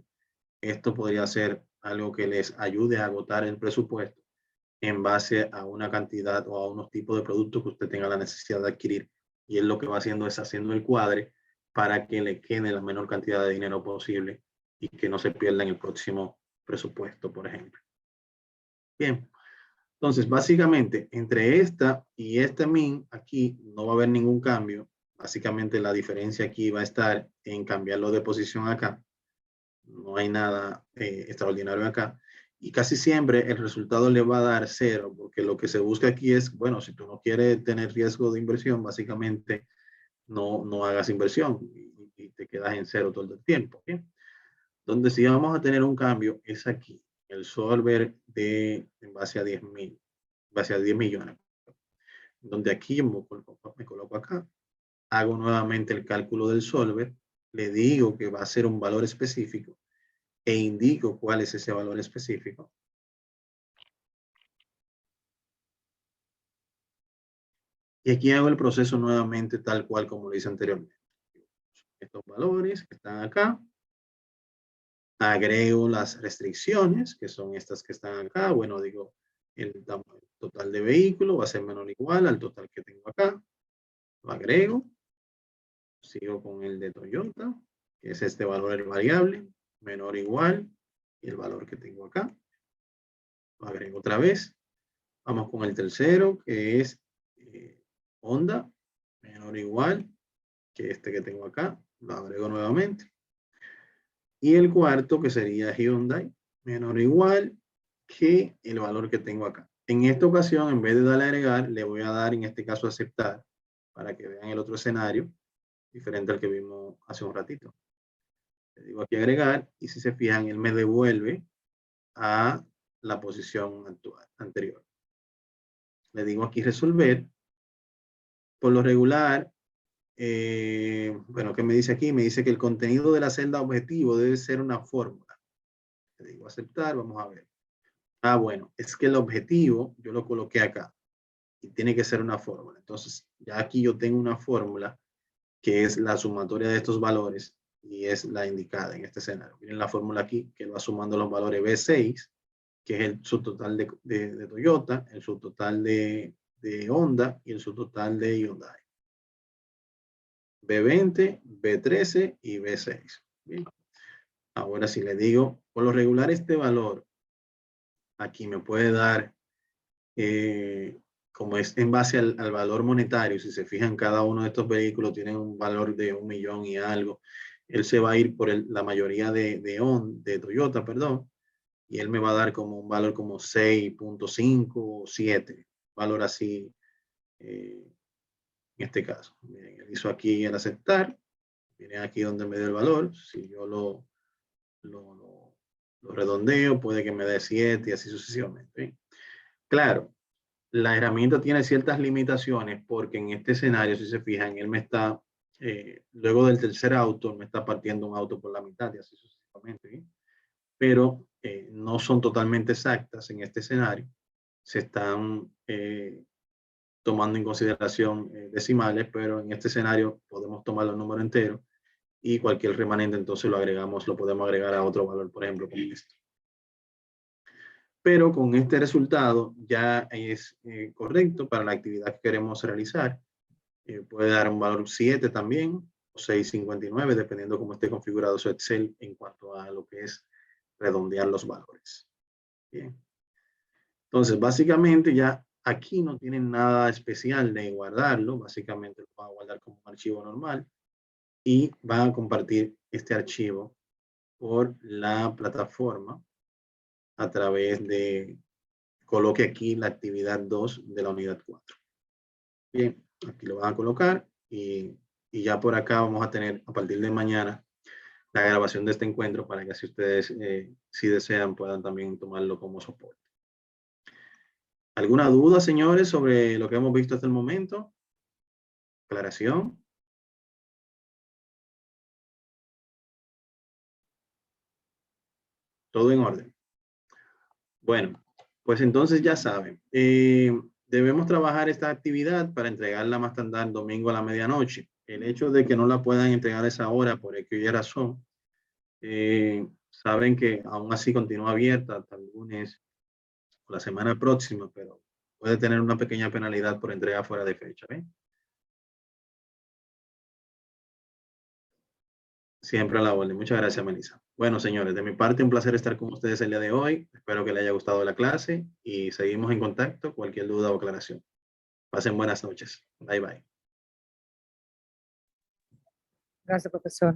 esto podría ser algo que les ayude a agotar el presupuesto en base a una cantidad o a unos tipos de productos que usted tenga la necesidad de adquirir. Y él lo que va haciendo es haciendo el cuadre para que le quede la menor cantidad de dinero posible y que no se pierda en el próximo presupuesto, por ejemplo. Bien, entonces básicamente entre esta y este min aquí no va a haber ningún cambio. Básicamente la diferencia aquí va a estar en cambiarlo de posición acá. No hay nada extraordinario acá. Y casi siempre el resultado le va a dar 0, porque lo que se busca aquí es, bueno, si tú no quieres tener riesgo de inversión, básicamente no hagas inversión y te quedas en 0 todo el tiempo. ¿Bien? Donde sí vamos a tener un cambio es aquí, el solver en base a 10.000, base a 10 millones. Donde aquí me coloco acá, hago nuevamente el cálculo del solver, le digo que va a ser un valor específico e indico cuál es ese valor específico. Y aquí hago el proceso nuevamente tal cual como lo hice anteriormente. Estos valores que están acá. Agrego las restricciones, que son estas que están acá. Bueno, digo, el total de vehículo va a ser menor o igual al total que tengo acá. Lo agrego. Sigo con el de Toyota, que es este valor el variable, menor o igual, y el valor que tengo acá. Lo agrego otra vez. Vamos con el tercero, que es Honda, menor o igual que este que tengo acá. Lo agrego nuevamente. Y el cuarto, que sería Hyundai, menor o igual que el valor que tengo acá. En esta ocasión, en vez de darle a agregar, le voy a dar en este caso aceptar, para que vean el otro escenario, diferente al que vimos hace un ratito. Le digo aquí agregar, y si se fijan, él me devuelve a la posición actual, anterior. Le digo aquí resolver. Por lo regular, bueno, ¿qué me dice aquí? Me dice que el contenido de la celda objetivo debe ser una fórmula. Le digo aceptar, vamos a ver. Ah, bueno, es que el objetivo yo lo coloqué acá y tiene que ser una fórmula. Entonces, ya aquí yo tengo una fórmula que es la sumatoria de estos valores y es la indicada en este escenario. Miren la fórmula aquí que va sumando los valores B6, que es el subtotal de Toyota, el subtotal de Honda y el subtotal de Hyundai. B20, B13 y B6. Bien. Ahora si le digo, por lo regular este valor aquí me puede dar, como es en base al valor monetario, si se fijan cada uno de estos vehículos tienen un valor de 1 millón y algo, él se va a ir por la mayoría de Toyota, perdón, y él me va a dar como un valor como 6.5 o 7, valor así en este caso. Miren, él hizo aquí el aceptar, miren aquí donde me dio el valor, si yo lo redondeo, puede que me dé 7 y así sucesivamente. ¿Bien? Claro, la herramienta tiene ciertas limitaciones porque en este escenario, si se fijan, él me está, luego del tercer auto, me está partiendo un auto por la mitad y así sucesivamente. ¿Bien? Pero no son totalmente exactas en este escenario. Se están tomando en consideración decimales, pero en este escenario podemos tomar los números enteros y cualquier remanente entonces lo podemos agregar a otro valor, por ejemplo, como este. Pero con este resultado ya es correcto para la actividad que queremos realizar. Puede dar un valor 7 también, o 6.59, dependiendo cómo esté configurado su Excel en cuanto a lo que es redondear los valores. Bien. Entonces, básicamente ya aquí no tienen nada especial de guardarlo. Básicamente lo van a guardar como un archivo normal y van a compartir este archivo por la plataforma a través de, coloque aquí la actividad 2 de la unidad 4. Bien, aquí lo van a colocar y ya por acá vamos a tener a partir de mañana la grabación de este encuentro para que así ustedes, si desean, puedan también tomarlo como soporte. ¿Alguna duda, señores, sobre lo que hemos visto hasta el momento? ¿Aclaración? Todo en orden. Bueno, pues entonces ya saben, debemos trabajar esta actividad para entregarla más tardar domingo a la medianoche. El hecho de que no la puedan entregar a esa hora por X razón, saben que aún así continúa abierta hasta el lunes o la semana próxima, pero puede tener una pequeña penalidad por entrega fuera de fecha. ¿Ven? Siempre a la orden. Muchas gracias, Melissa. Bueno, señores, de mi parte, un placer estar con ustedes el día de hoy. Espero que les haya gustado la clase y seguimos en contacto. Cualquier duda o aclaración. Pasen buenas noches. Bye, bye. Gracias, profesor.